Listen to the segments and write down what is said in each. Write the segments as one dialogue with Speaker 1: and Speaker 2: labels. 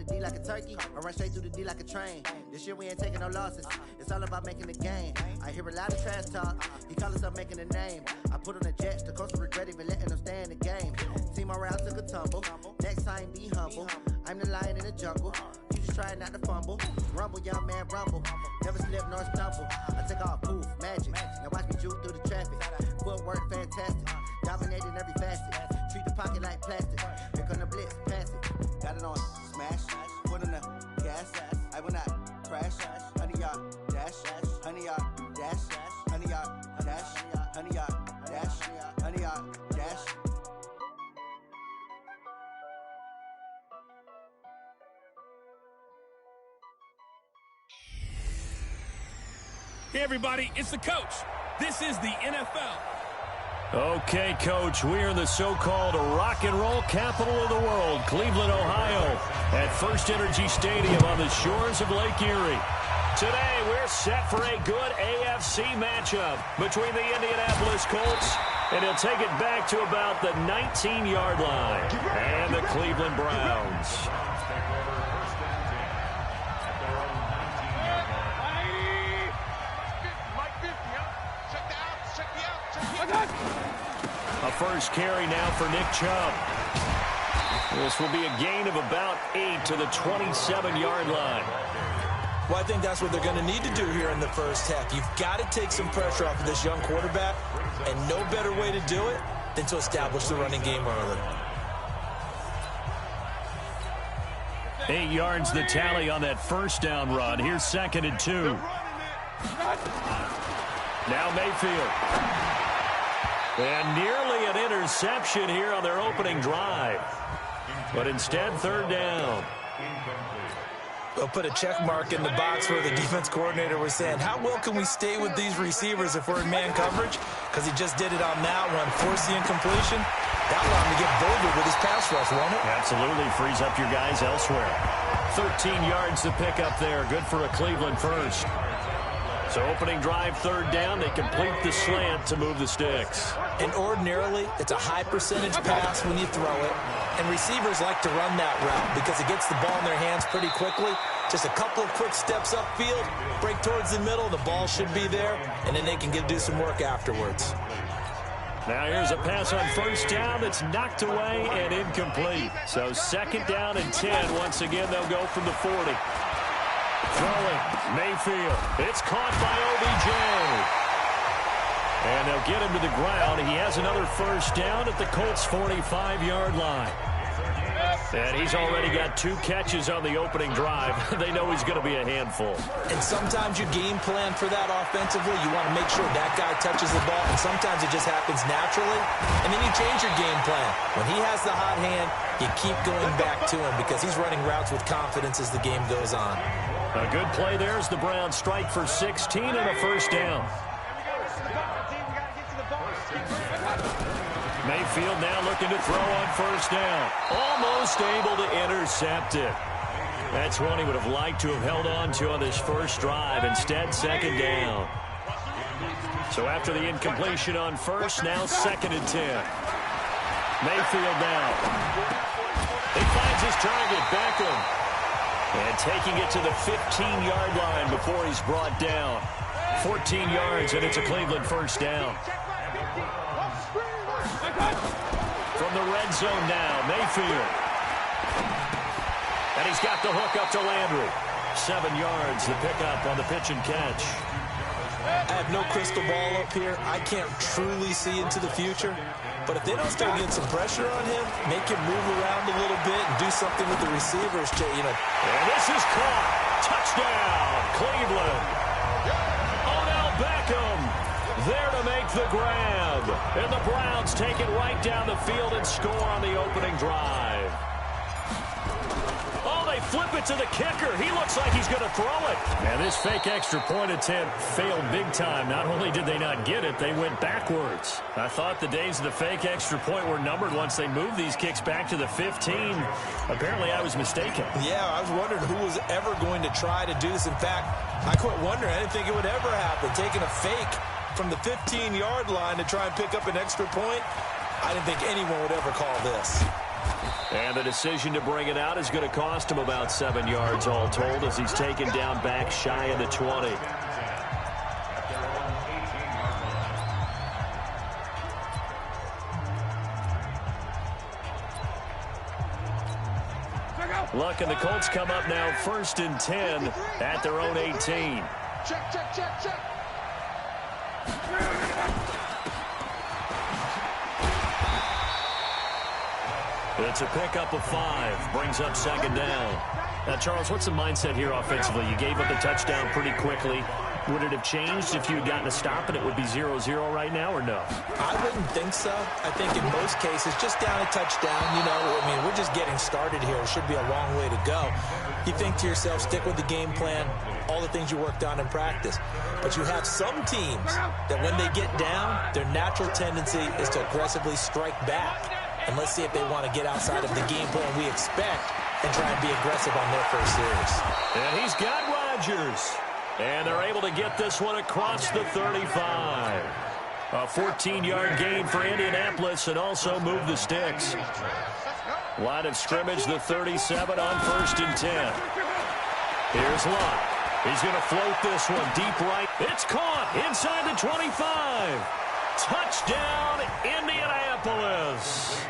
Speaker 1: the D like a turkey, or run straight through the D like a train. This year we ain't taking no losses. It's all about making the game. I hear a lot of trash talk. He call himself making a name. I put on the Jets, the coach will regret even letting them stay in the game. Team around took a tumble. Next time be humble. I'm the lion in the jungle. You just try not to fumble. Rumble, young man, rumble. Never slip nor stumble. I take off, poof, magic. Now watch me juke through the traffic. Footwork fantastic. Dominating every facet. Treat the pocket like plastic. Here come the blitz, pass it. Got it on smash. Put on the gas. I will not crash. 100 yard dash. 100 yard dash. 100 yard dash. 100 yard dash. 100 yard dash.
Speaker 2: Hey, everybody, it's the coach. This is the NFL.
Speaker 3: Okay, Coach, we're in the so-called rock and roll capital of the world, Cleveland, Ohio, at First Energy Stadium on the shores of Lake Erie. Today, we're set for a good AFC matchup between the Indianapolis Colts, and he'll take it back to about the 19-yard line, and the Cleveland Browns. A first carry now for Nick Chubb. This will be a gain of about 8 to the 27-yard line.
Speaker 4: Well, I think that's what they're going to need to do here in the first half. You've got to take some pressure off of this young quarterback, and no better way to do it than to establish the running game early.
Speaker 3: 8 yards the tally on that first down run. Here's 2nd and 2. Now Mayfield. And nearly an interception here on their opening drive. But instead, 3rd down.
Speaker 4: They'll put a check mark in the box where the defense coordinator was saying, how well can we stay with these receivers if we're in man coverage? Because he just did it on that one. Force the incompletion. That allowed him to get bolder with his pass rush, won't it?
Speaker 3: Absolutely. Frees up your guys elsewhere. 13 yards to pick up there. Good for a Cleveland first. So opening drive, 3rd down. They complete the slant to move the sticks.
Speaker 4: And ordinarily, it's a high percentage pass when you throw it. And receivers like to run that route because it gets the ball in their hands pretty quickly. Just a couple of quick steps upfield, break towards the middle, the ball should be there, and then they can do some work afterwards.
Speaker 3: Now here's a pass on 1st down that's knocked away and incomplete. So 2nd down and 10. Once again, they'll go from the 40. Throwing, Mayfield. It's caught by OBJ. And they'll get him to the ground. He has another 1st down at the Colts' 45-yard line. And he's already got 2 catches on the opening drive. They know he's going to be a handful.
Speaker 4: And sometimes you game plan for that offensively. You want to make sure that guy touches the ball, and sometimes it just happens naturally. And then you change your game plan. When he has the hot hand, you keep going back to him because he's running routes with confidence as the game goes on.
Speaker 3: A good play there as the Browns strike for 16 and a 1st down. Mayfield now looking to throw on 1st down. Almost able to intercept it. That's one he would have liked to have held on to on this first drive. Instead, 2nd down. So after the incompletion on 1st, now 2nd and 10. Mayfield now. He finds his target, Beckham. And taking it to the 15-yard line before he's brought down. 14 yards, and it's a Cleveland 1st down. From the red zone now, Mayfield. And he's got the hook up to Landry. 7 yards, the pickup on the pitch and catch.
Speaker 4: I have no crystal ball up here. I can't truly see into the future. But if they don't start getting some pressure on him, make him move around a little bit and do something with the receivers,
Speaker 3: And this is caught. Touchdown, Cleveland. Odell Beckham there to make the grab. And the Browns take it right down the field and score on the opening drive. Oh, they flip it to the kicker. He looks like he's going to throw it. And this fake extra point attempt failed big time. Not only did they not get it, they went backwards. I thought the days of the fake extra point were numbered once they moved these kicks back to the 15. Apparently, I was mistaken.
Speaker 4: Yeah, I was wondering who was ever going to try to do this. In fact, I quit wondering. I didn't think it would ever happen. Taking a fake from the 15-yard line to try and pick up an extra point, I didn't think anyone would ever call this.
Speaker 3: And the decision to bring it out is going to cost him about 7 yards all told as he's taken down back shy of the 20. Luck and the Colts come up now 1st and 10 at their own 18.
Speaker 5: Check, check, check, check.
Speaker 3: It's a pickup of 5. Brings up 2nd down. Now, Charles, what's the mindset here offensively? You gave up the touchdown pretty quickly. Would it have changed if you had gotten a stop and it would be 0-0 right now, or no?
Speaker 4: I wouldn't think so. I think in most cases, just down a touchdown, we're just getting started here. It should be a long way to go. You think to yourself, stick with the game plan, all the things you worked on in practice. But you have some teams that when they get down, their natural tendency is to aggressively strike back. And let's see if they want to get outside of the game plan we expect and try and be aggressive on their first series.
Speaker 3: And he's got Rodgers. And they're able to get this one across the 35. A 14-yard gain for Indianapolis and also move the sticks. Line of scrimmage, the 37 on 1st and 10. Here's Luck. He's going to float this one deep right. It's caught inside the 25. Touchdown, Indianapolis.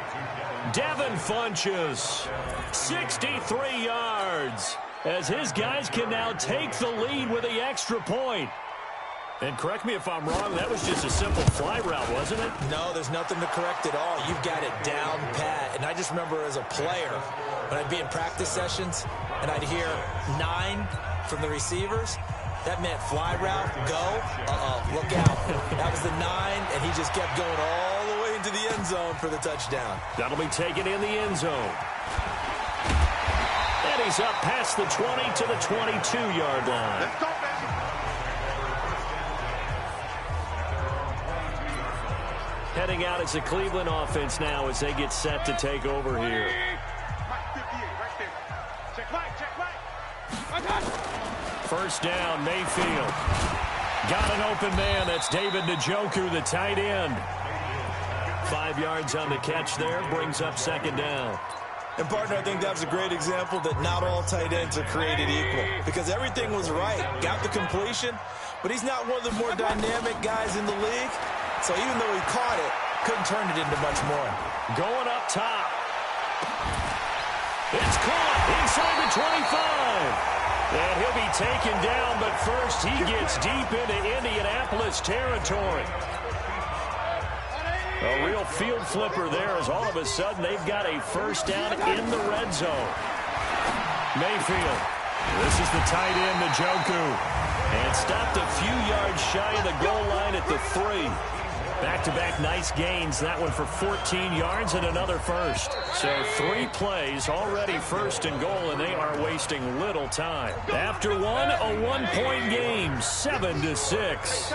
Speaker 3: Devin Funches, 63 yards. As his guys can now take the lead with the extra point. And correct me if I'm wrong, that was just a simple fly route, wasn't it?
Speaker 4: No, there's nothing to correct at all. You've got it down pat. And I just remember as a player, when I'd be in practice sessions and I'd hear 9 from the receivers, that meant fly route, go, look out. That was the 9, and he just kept going all the way into the end zone for the touchdown.
Speaker 3: That'll be taken in the end zone. And he's up past the 20 to the 22-yard line.
Speaker 5: Let's go, baby.
Speaker 3: Heading out as a Cleveland offense now as they get set to take over here. First down, Mayfield. Got an open man. That's David Njoku, the tight end. 5 yards on the catch there. Brings up 2nd down.
Speaker 4: And, partner, I think that's a great example that not all tight ends are created equal. Because everything was right. Got the completion, but he's not one of the more dynamic guys in the league. So even though he caught it, couldn't turn it into much more.
Speaker 3: Going up top. It's caught inside the 25. And he'll be taken down, but first he gets deep into Indianapolis territory. A real field flipper there as all of a sudden they've got a first down in the red zone. Mayfield. This is the tight end, Njoku. And stopped a few yards shy of the goal line at the 3. Back-to-back nice gains. That one for 14 yards and another first. So 3 plays, already 1st and goal, and they are wasting little time. After one, a 1-point game, 7-6.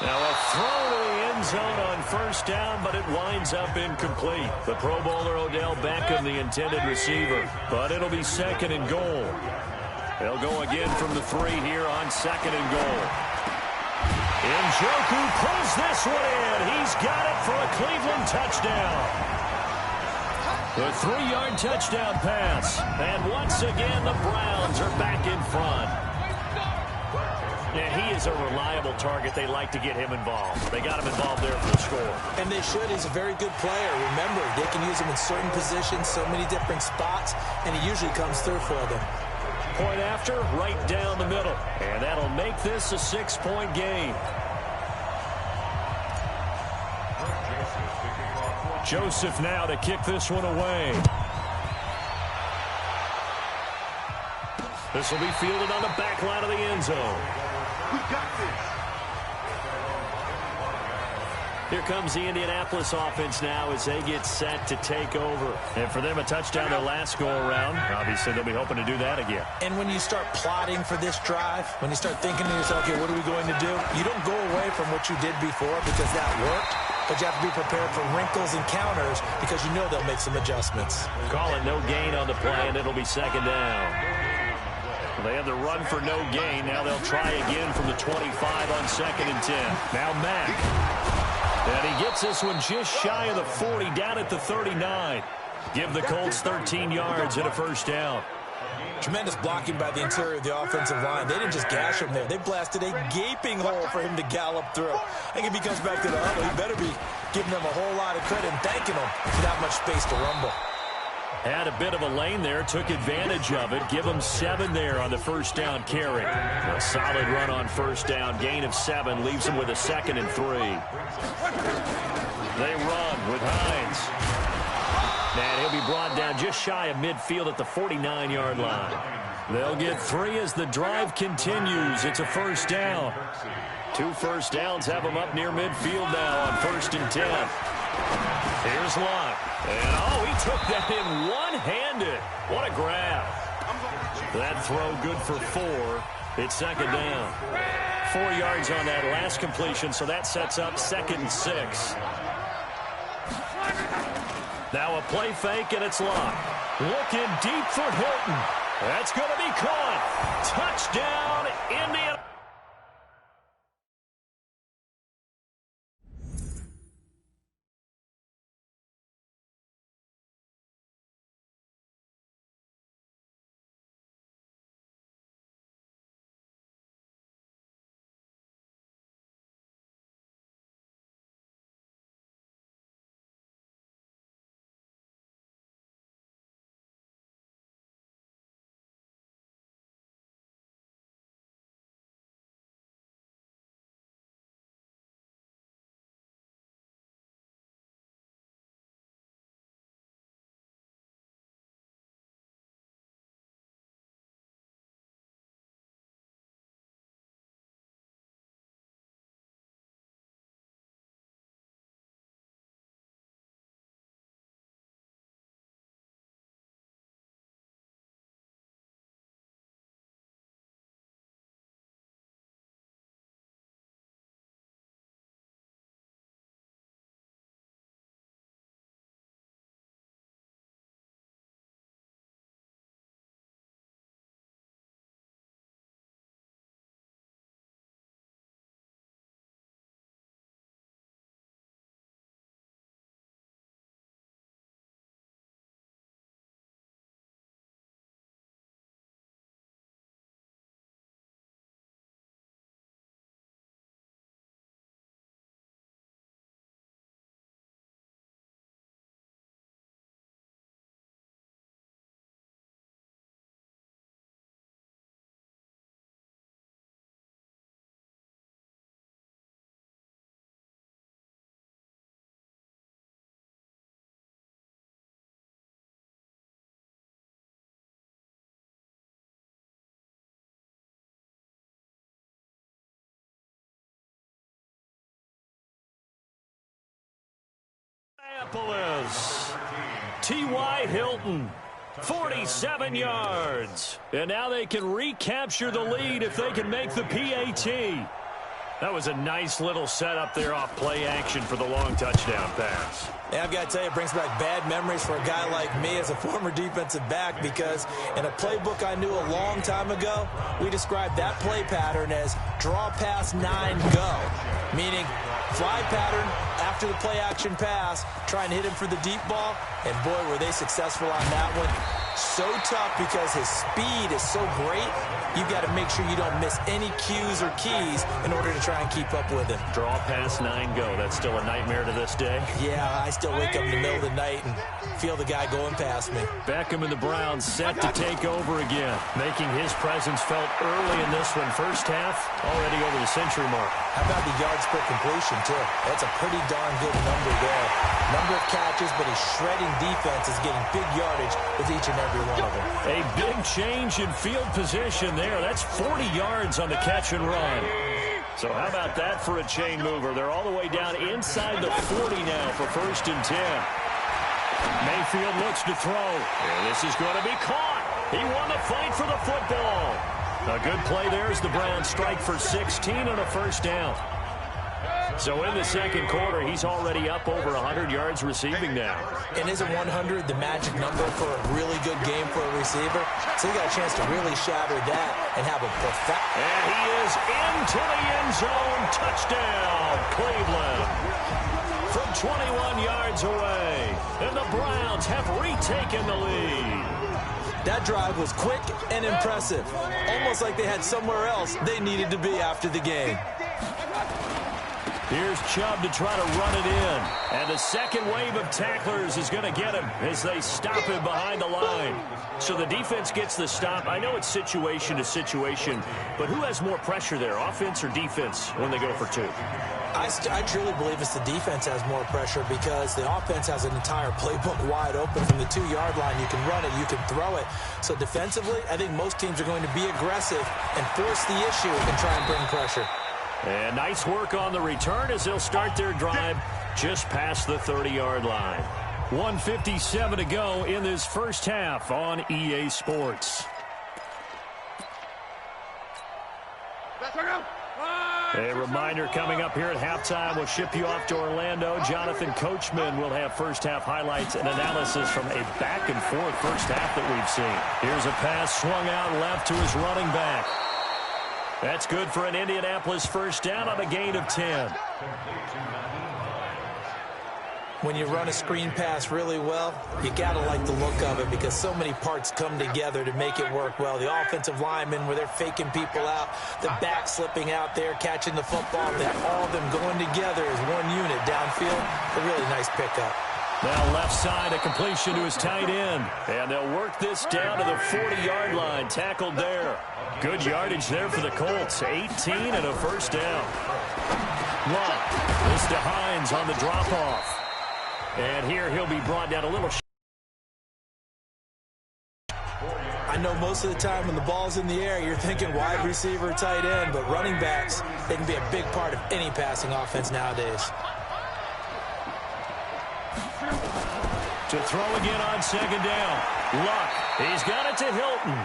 Speaker 3: Now a throw to the end zone on first down, but it winds up incomplete. The Pro Bowler Odell Beckham, the intended receiver. But it'll be 2nd and goal. They'll go again from the 3 here on 2nd and goal. Njoku pulls this one in. He's got it for a Cleveland touchdown. The 3-yard touchdown pass. And once again, the Browns are back in front. Yeah, he is a reliable target. They like to get him involved. They got him involved there for the score.
Speaker 4: And they should. He's a very good player. Remember, they can use him in certain positions, so many different spots, and he usually comes through for them.
Speaker 3: Point after, right down the middle. And that'll make this a 6-point game. Joseph now to kick this one away. This will be fielded on the back line of the end zone.
Speaker 5: We got this.
Speaker 3: Here comes the Indianapolis offense now as they get set to take over. And for them, a touchdown their last go-around. Obviously, they'll be hoping to do that again.
Speaker 4: And when you start plotting for this drive, when you start thinking to yourself, okay, what are we going to do? You don't go away from what you did before because that worked, but you have to be prepared for wrinkles and counters because you know they'll make some adjustments.
Speaker 3: Call it no gain on the play, and it'll be 2nd down. They had the run for no gain. Now they'll try again from the 25 on 2nd and 10. Now Mack. And he gets this one just shy of the 40, down at the 39. Give the Colts 13 yards and a first down.
Speaker 4: Tremendous blocking by the interior of the offensive line. They didn't just gash him there. They blasted a gaping hole for him to gallop through. I think if he comes back to the huddle, he better be giving them a whole lot of credit and thanking them for that much space to rumble.
Speaker 3: Had a bit of a lane there, took advantage of it. Give him 7 there on the first down carry. A solid run on first down. Gain of 7 leaves him with a 2nd and 3. They run with Hines. And he'll be brought down just shy of midfield at the 49-yard line. They'll get 3 as the drive continues. It's a first down. 2 first downs have them up near midfield now on 1st and 10. Here's Locke. And, oh, he took that in one-handed. What a grab. That throw good for 4. It's 2nd down. 4 yards on that last completion, so that sets up 2nd and 6. Now a play fake, and it's Locke. Looking deep for Hilton. That's going to be caught. Touchdown, Indiana. Minneapolis. T.Y. Hilton, 47 yards. And now they can recapture the lead if they can make the PAT. That was a nice little setup there off play action for the long touchdown pass.
Speaker 4: Yeah, I've got to tell you, it brings back bad memories for a guy like me as a former defensive back, because in a playbook I knew a long time ago, we described that play pattern as draw pass 9 go, meaning fly pattern after the play action pass, try and hit him for the deep ball, and boy, were they successful on that one. So tough because his speed is so great, you've got to make sure you don't miss any cues or keys in order to try and keep up with him.
Speaker 3: Draw pass 9 go. That's still a nightmare to this day.
Speaker 4: Yeah, I still wake up in the middle of the night and feel the guy going past me.
Speaker 3: Beckham and the Browns set to take over again, making his presence felt early in this one. First half, already over the century mark.
Speaker 4: How about the yards per completion, too? That's a pretty darn good number there. Number of catches, but his shredding defense is getting big yardage with each and every one of them.
Speaker 3: A big change in field position there. That's 40 yards on the catch and run. So how about that for a chain mover? They're all the way down inside the 40 now for 1st and 10. Mayfield looks to throw. And this is going to be caught. He won the fight for the football. A good play there as the Browns strike for 16 on a first down. So in the second quarter, he's already up over 100 yards receiving now.
Speaker 4: And isn't 100 the magic number for a really good game for a receiver? So he got a chance to really shatter that and have a perfect.
Speaker 3: And he is into the end zone. Touchdown, Cleveland. From 21 yards away. And the Browns have retaken the lead.
Speaker 4: That drive was quick and impressive. Almost like they had somewhere else they needed to be after the game.
Speaker 3: Here's Chubb to try to run it in. And the second wave of tacklers is going to get him as they stop him behind the line. So the defense gets the stop. I know it's situation to situation, but who has more pressure there, offense or defense, when they go for two?
Speaker 4: I truly believe it's the defense has more pressure because the offense has an entire playbook wide open from the 2-yard line. You can run it, you can throw it. So defensively, I think most teams are going to be aggressive and force the issue and try and bring pressure.
Speaker 3: And nice work on the return as they'll start their drive just past the 30-yard line. 1:57 to go in this first half on EA Sports. A reminder coming up here at halftime. We'll ship you off to Orlando. Jonathan Coachman will have first-half highlights and analysis from a back-and-forth first half that we've seen. Here's a pass swung out left to his running back. That's good for an Indianapolis first down on a gain of 10.
Speaker 4: When you run a screen pass really well, you got to like the look of it because so many parts come together to make it work well. The offensive linemen, where they're faking people out, the back slipping out there, catching the football, then all of them going together as one unit downfield. A really nice pickup.
Speaker 3: Now left side, a completion to his tight end. And they'll work this down to the 40-yard line. Tackled there. Good yardage there for the Colts. 18 and a first down. Luck. This to Hines on the drop-off. And here he'll be brought down a little.
Speaker 4: I know most of the time when the ball's in the air, you're thinking wide receiver, tight end, but running backs, they can be a big part of any passing offense nowadays.
Speaker 3: To throw again on second down. Luck. He's got it to Hilton.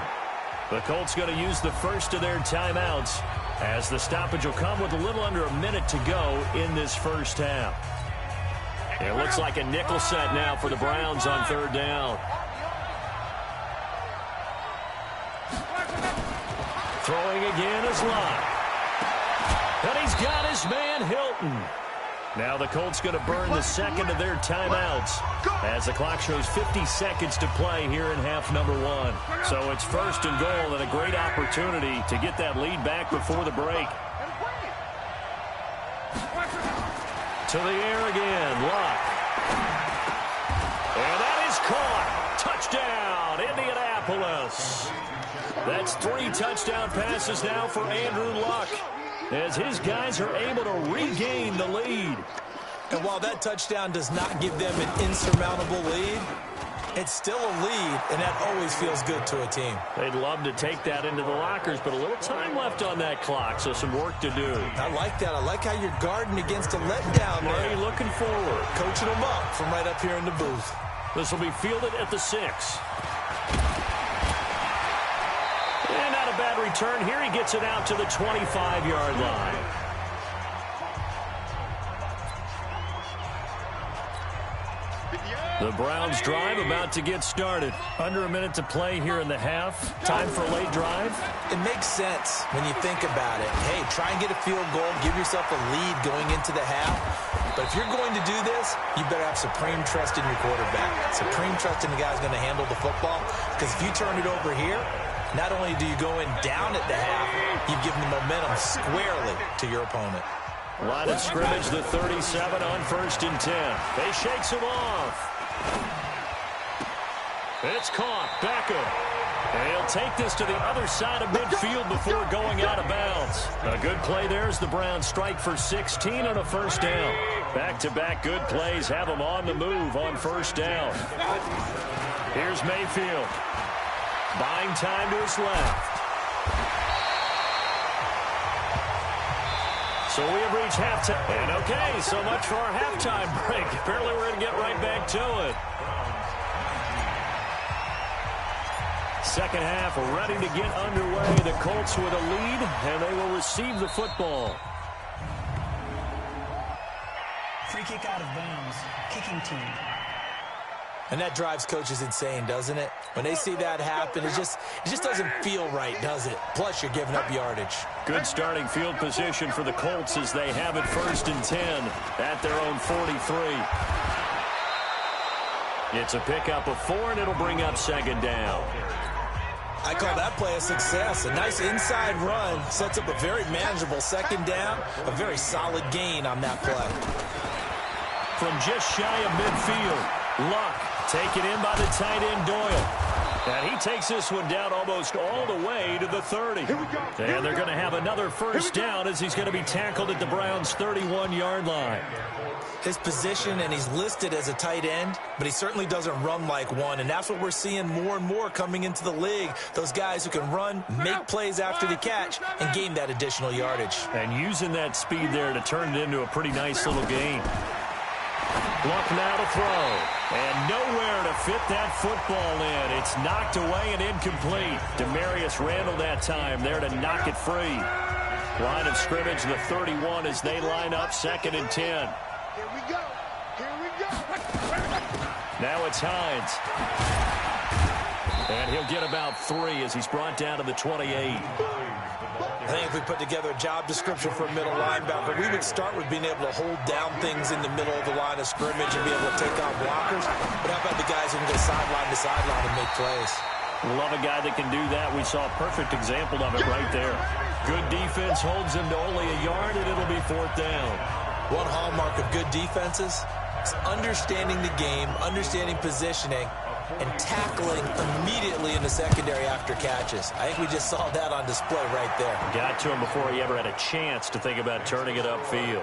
Speaker 3: The Colts going to use the first of their timeouts as the stoppage will come with a little under a minute to go in this first half. It looks like a nickel set now for the Browns on third down. Throwing again is Luck. And he's got his man Hilton. Now the Colts going to burn the second of their timeouts as the clock shows 50 seconds to play here in half number one. So it's first and goal and a great opportunity to get that lead back before the break. To the air again, Luck. And that is caught. Touchdown, Indianapolis. That's 3 touchdown passes now for Andrew Luck, as his guys are able to regain the lead.
Speaker 4: And while that touchdown does not give them an insurmountable lead, it's still a lead, and that always feels good to a team.
Speaker 3: They'd love to take that into the lockers, but a little time left on that clock, so some work to do.
Speaker 4: I like that. I like how you're guarding against a letdown there.
Speaker 3: Marty looking forward.
Speaker 4: Coaching them up from right up here in the booth.
Speaker 3: This will be fielded at the 6. And not a bad return here. He gets it out to the 25-yard line. The Browns drive about to get started. Under a minute to play here in the half. Time for a late drive.
Speaker 4: It makes sense when you think about it. Hey, try and get a field goal. Give yourself a lead going into the half. But if you're going to do this, you better have supreme trust in your quarterback. Supreme trust in the guy who's going to handle the football. Because if you turn it over here, not only do you go in down at the half, you've given the momentum squarely to your opponent.
Speaker 3: Line of scrimmage, the 37 on 1st and 10. They shakes him off. It's caught. Beckham. And he'll take this to the other side of midfield before going out of bounds. A good play there as the Browns strike for 16 on a first down. Back-to-back good plays have them on the move on first down. Here's Mayfield. Buying time to his left. So we have reached halftime. And okay, so much for our halftime break. Apparently we're going to get right back to it. Second half ready to get underway. The Colts with a lead, and they will receive the football.
Speaker 6: Free kick out of bounds. Kicking team.
Speaker 4: And that drives coaches insane, doesn't it? When they see that happen, it just doesn't feel right, does it? Plus, you're giving up yardage.
Speaker 3: Good starting field position for the Colts as they have it 1st and 10 at their own 43. It's a pickup of 4, and it'll bring up 2nd down.
Speaker 4: I call that play a success. A nice inside run sets up a very manageable 2nd down. A very solid gain on that play.
Speaker 3: From just shy of midfield, Luck taken in by the tight end Doyle. And he takes this one down almost all the way to the 30. And they're going to have another 1st down as he's going to be tackled at the Browns' 31-yard line.
Speaker 4: His position, and he's listed as a tight end, but he certainly doesn't run like one, and that's what we're seeing more and more coming into the league. Those guys who can run, make plays after the catch, and gain that additional yardage.
Speaker 3: And using that speed there to turn it into a pretty nice little gain. Luck now to throw, and nowhere to fit that football in. It's knocked away and incomplete. Demarius Randall that time there to knock it free. Line of scrimmage, the 31 as they line up 2nd and 10.
Speaker 5: Here we go. Here we go.
Speaker 3: Now it's Hines. And he'll get about 3 as he's brought down to the 28.
Speaker 4: I think if we put together a job description for a middle linebacker, we would start with being able to hold down things in the middle of the line of scrimmage and be able to take on blockers. But how about the guys who can go sideline to sideline and make plays?
Speaker 3: Love a guy that can do that. We saw a perfect example of it right there. Good defense holds him to only a yard, and it'll be 4th down.
Speaker 4: One hallmark of good defenses is understanding the game, understanding positioning, and tackling immediately in the secondary after catches. I think we just saw that on display right there.
Speaker 3: Got to him before he ever had a chance to think about turning it upfield.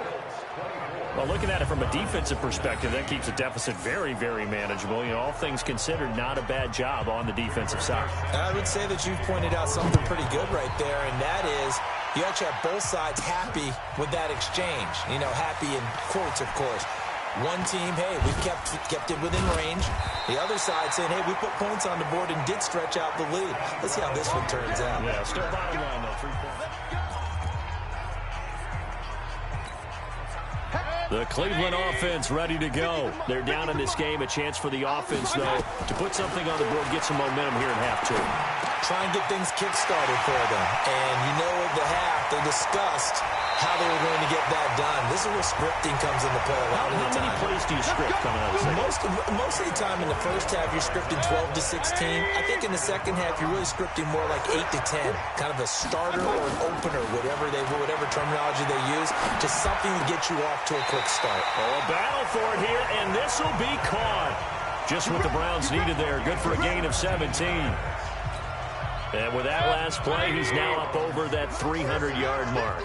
Speaker 3: Well, looking at it from a defensive perspective, that keeps the deficit very, very manageable. You know, all things considered, not a bad job on the defensive side.
Speaker 4: I would say that you've pointed out something pretty good right there, and that is you actually have both sides happy with that exchange. You know, happy in quotes, of course. One team, hey, we kept it within range. The other side saying, hey, we put points on the board and did stretch out the lead. Let's see how this one turns out.
Speaker 3: Yeah, still bottom line, though, 3 points. The Cleveland offense ready to go. They're down in this game. A chance for the offense, though, to put something on the board, get some momentum here in half 2.
Speaker 4: Try and get things kick-started for them. And you know at the half, they discussed how they were going to get that done. This is where scripting comes into play a lot of the time.
Speaker 3: How many plays do you script coming out of the second?
Speaker 4: Most of the time in the first half, you're scripting 12 to 16. I think in the second half, you're really scripting more like 8 to 10. Kind of a starter or an opener, whatever terminology they use. Just something to get you off to a quick start.
Speaker 3: Oh, a battle for it here, and this will be caught. Just what the Browns needed there. Good for a gain of 17. And with that last play, he's now up over that 300-yard mark.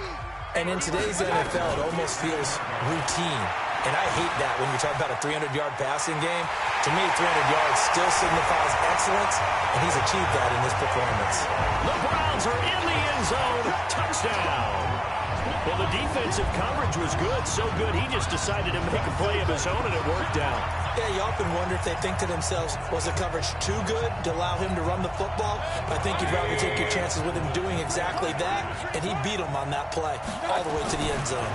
Speaker 4: And in today's NFL, it almost feels routine. And I hate that when you talk about a 300-yard passing game. To me, 300 yards still signifies excellence, and he's achieved that in this performance.
Speaker 3: The Browns are in the end zone. Touchdown. Well, the defensive coverage was good, so good he just decided to make a play of his own, and it worked out.
Speaker 4: Yeah, you often wonder if they think to themselves, was the coverage too good to allow him to run the football? I think you'd rather take your chances with him doing exactly that, and he beat him on that play all the way to the end zone.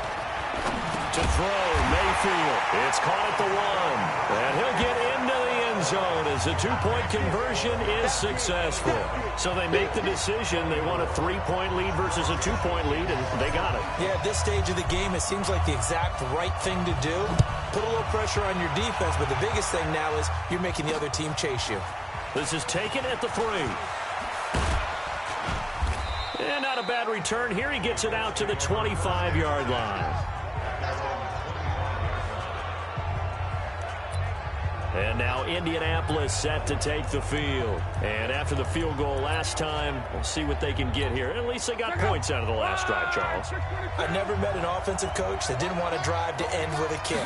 Speaker 3: To throw, Mayfield. It's caught at the 1. And he'll get into the end zone as the 2-point conversion is successful. So they make the decision. They want a 3-point lead versus a 2-point lead, and they got it.
Speaker 4: Yeah, at this stage of the game, it seems like the exact right thing to do. Put a little pressure on your defense, but the biggest thing now is you're making the other team chase you.
Speaker 3: This is taken at the 3. And not a bad return here. He gets it out to the 25-yard line. And now Indianapolis set to take the field. And after the field goal last time, we'll see what they can get here. At least they got points out of the last drive, Charles.
Speaker 4: I never met an offensive coach that didn't want to drive to end with a kick.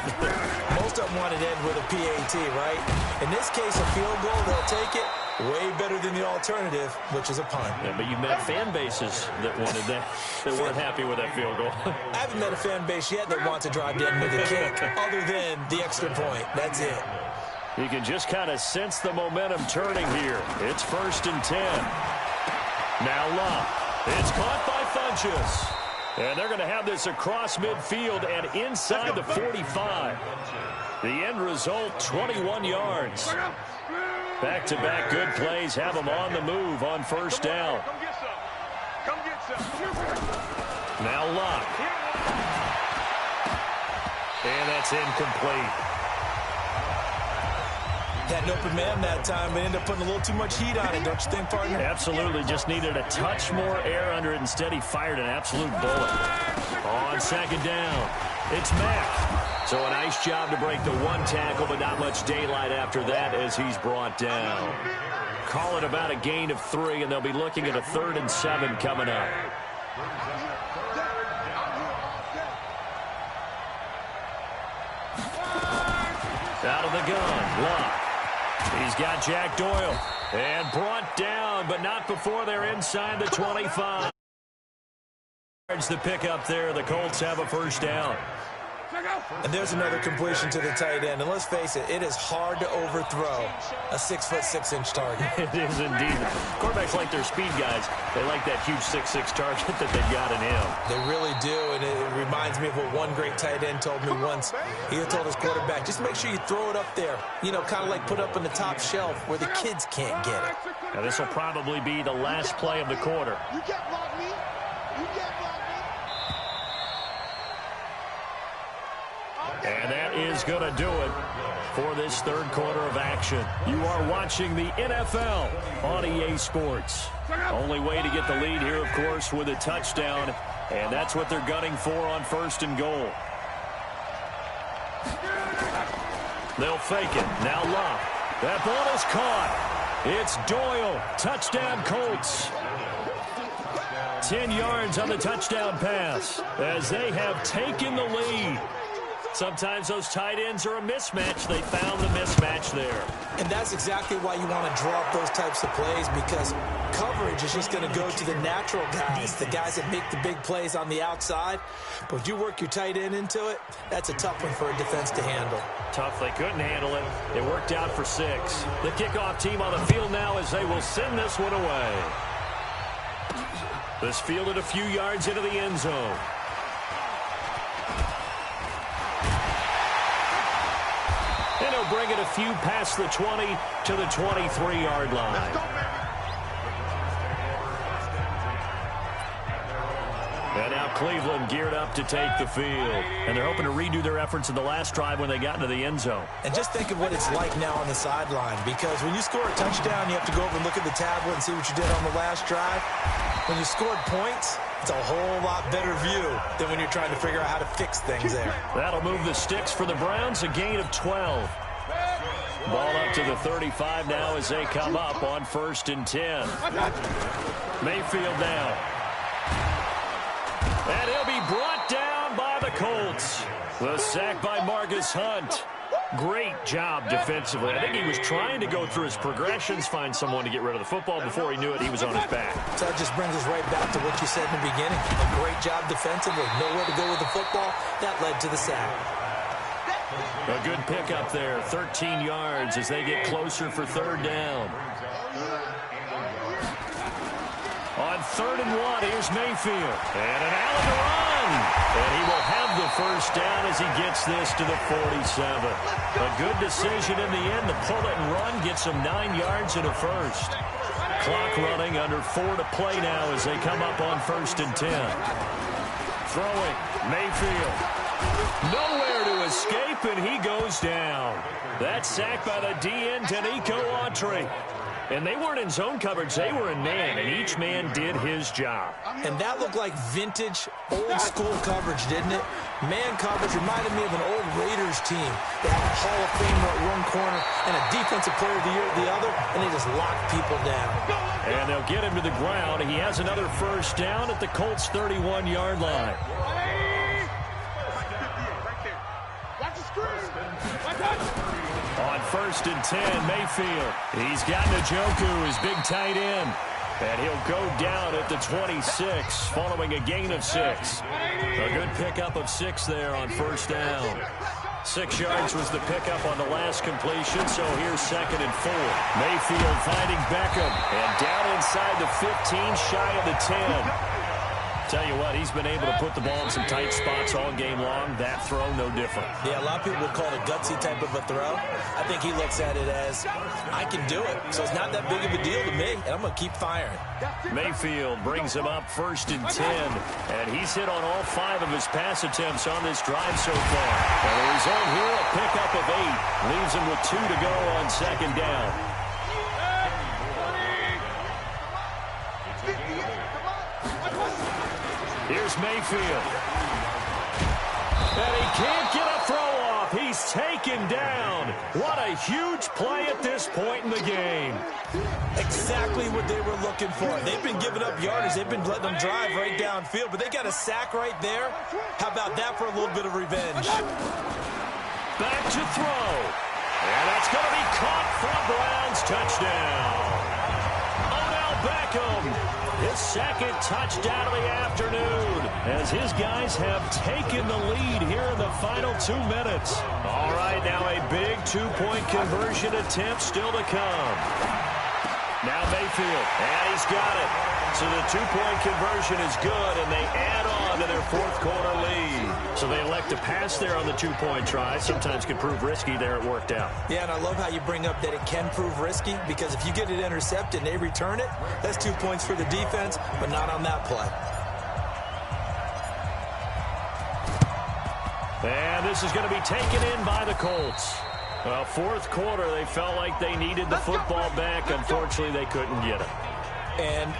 Speaker 4: Most of them wanted to end with a PAT, right? In this case, a field goal, they'll take it. Way better than the alternative, which is a punt.
Speaker 3: Yeah, but you met fan bases that wanted that, that weren't happy with that field goal.
Speaker 4: I haven't met a fan base yet that wants to drive to end with a kick, other than the extra point. That's it.
Speaker 3: You can just kind of sense the momentum turning here. It's 1st and 10. Now Luck. It's caught by Funchess. And they're going to have this across midfield and inside the 45. The end result, 21 yards. Back-to-back good plays have them on the move on first down. Now Luck. And that's incomplete.
Speaker 4: Had an open man that time, but ended up putting a little too much heat on it, don't you think, partner?
Speaker 3: Absolutely. Just needed a touch more air under it. Instead, he fired an absolute bullet. On second down, it's Mack. So a nice job to break the one tackle, but not much daylight after that as he's brought down. Call it about a gain of 3, and they'll be looking at a 3rd and 7 coming up. Out of the gun, Luck. He's got Jack Doyle. And brought down, but not before they're inside the 25. The pick up there. The Colts have a first down.
Speaker 4: And there's another completion to the tight end. And let's face it, it is hard to overthrow a 6'6" target.
Speaker 3: It is indeed. Quarterbacks like their speed guys. They like that huge 6'6" target that they've got in him.
Speaker 4: They really do, and it reminds me of what one great tight end told me once. He told his quarterback, just make sure you throw it up there. You know, kind of like put up on the top shelf where the kids can't get it.
Speaker 3: Now this will probably be the last play of the quarter.
Speaker 5: You can't block me. You can't block me.
Speaker 3: And that is going to do it for this third quarter of action. You are watching the NFL on EA Sports. Only way to get the lead here, of course, with a touchdown. And that's what they're gunning for on 1st and goal. They'll fake it. Now Luck. That ball is caught. It's Doyle. Touchdown Colts. 10 yards on the touchdown pass as they have taken the lead. Sometimes those tight ends are a mismatch. They found the mismatch there.
Speaker 4: And that's exactly why you want to draw up those types of plays, because coverage is just going to go to the natural guys, the guys that make the big plays on the outside. But if you work your tight end into it, that's a tough one for a defense to handle.
Speaker 3: Tough. They couldn't handle it. It worked out for 6. The kickoff team on the field now as they will send this one away. This fielded a few yards into the end zone. And he'll bring it a few past the 20 to the 23-yard line. And now Cleveland geared up to take the field. And they're hoping to redo their efforts in the last drive when they got into the end zone.
Speaker 4: And just think of what it's like now on the sideline, because when you score a touchdown, you have to go over and look at the tablet and see what you did on the last drive. When you scored points, it's a whole lot better view than when you're trying to figure out how to fix things there.
Speaker 3: That'll move the sticks for the Browns, a gain of 12. Ball up to the 35 now as they come up on 1st and 10. Mayfield now. And he'll be brought down by the Colts. The sack by Marcus Hunt. Great job defensively. I think he was trying to go through his progressions, find someone to get rid of the football. Before he knew it, he was on his back.
Speaker 4: So that just brings us right back to what you said in the beginning. A great job defensively. Nowhere to go with the football. That led to the sack.
Speaker 3: A good pickup there. 13 yards as they get closer for 3rd down. On 3rd and 1, here's Mayfield. And an Allen to run. And he will have the first down as he gets this to the 47. A good decision in the end. The pull it and run gets him 9 yards and a first. Clock running, under 4 to play now as they come up on 1st and 10. Throwing, Mayfield. Nowhere to escape, and he goes down. That sack by the DN, Danico Autry. And they weren't in zone coverage. They were in man, and each man did his job.
Speaker 4: And that looked like vintage, old-school coverage, didn't it? Man coverage reminded me of an old Raiders team. They had a Hall of Famer at one corner and a Defensive Player of the Year at the other, and they just locked people down.
Speaker 3: And they'll get him to the ground. He has another first down at the Colts' 31-yard line. On 1st and 10, Mayfield. He's got Njoku, his big tight end. And he'll go down at the 26, following a gain of 6. A good pickup of 6 there on 1st down. 6 yards was the pickup on the last completion, so here's 2nd and 4. Mayfield finding Beckham. And down inside the 15, shy of the 10. Tell you what, he's been able to put the ball in some tight spots all game long. That throw, no different.
Speaker 4: Yeah, a lot of people would call it a gutsy type of a throw. I think he looks at it as, I can do it. So it's not that big of a deal to me, and I'm going to keep firing.
Speaker 3: Mayfield brings him up 1st and 10, and he's hit on all 5 of his pass attempts on this drive so far. And the result here, a pickup of 8, leaves him with 2 to go on 2nd down. Here's Mayfield. And he can't get a throw off. He's taken down. What a huge play at this point in the game.
Speaker 4: Exactly what they were looking for. They've been giving up yardage. They've been letting them drive right downfield, but they got a sack right there. How about that for a little bit of revenge?
Speaker 3: Back to throw. And that's going to be caught for a Browns touchdown. Odell Beckham. His 2nd touchdown of the afternoon as his guys have taken the lead here in the final 2 minutes. All right, now a big 2-point conversion attempt still to come. Now Mayfield, and he's got it. So the 2-point conversion is good, and they add on to their 4th quarter lead. So they elect to pass there on the 2-point try. Sometimes can prove risky. There it worked out.
Speaker 4: Yeah, and I love how you bring up that it can prove risky, because if you get it intercepted and they return it, that's 2 points for the defense, but not on that play.
Speaker 3: And this is going to be taken in by the Colts. Well, 4th quarter, they felt like they needed the football back. Unfortunately, they couldn't get it.
Speaker 4: And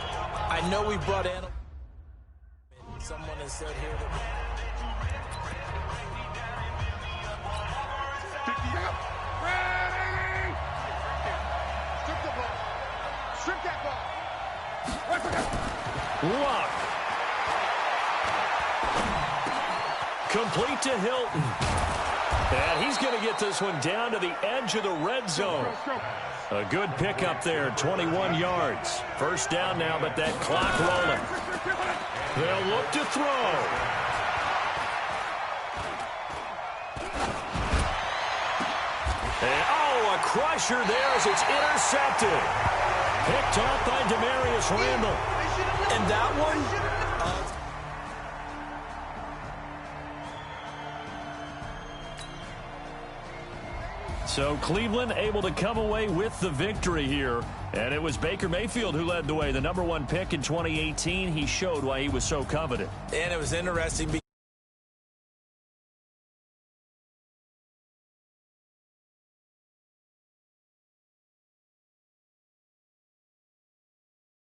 Speaker 4: I know we brought in. Someone has said here that.
Speaker 5: Strip that ball.
Speaker 3: Luck. Complete to Hilton. And he's going to get this one down to the edge of the red zone. A good pickup there, 21 yards. 1st down now, but that clock rolling. They'll look to throw. And, a crusher there as it's intercepted. Picked off by Demarius Randall.
Speaker 4: And that one...
Speaker 3: So Cleveland able to come away with the victory here. And it was Baker Mayfield who led the way. The #1 pick in 2018. He showed why he was so coveted.
Speaker 4: And it was interesting because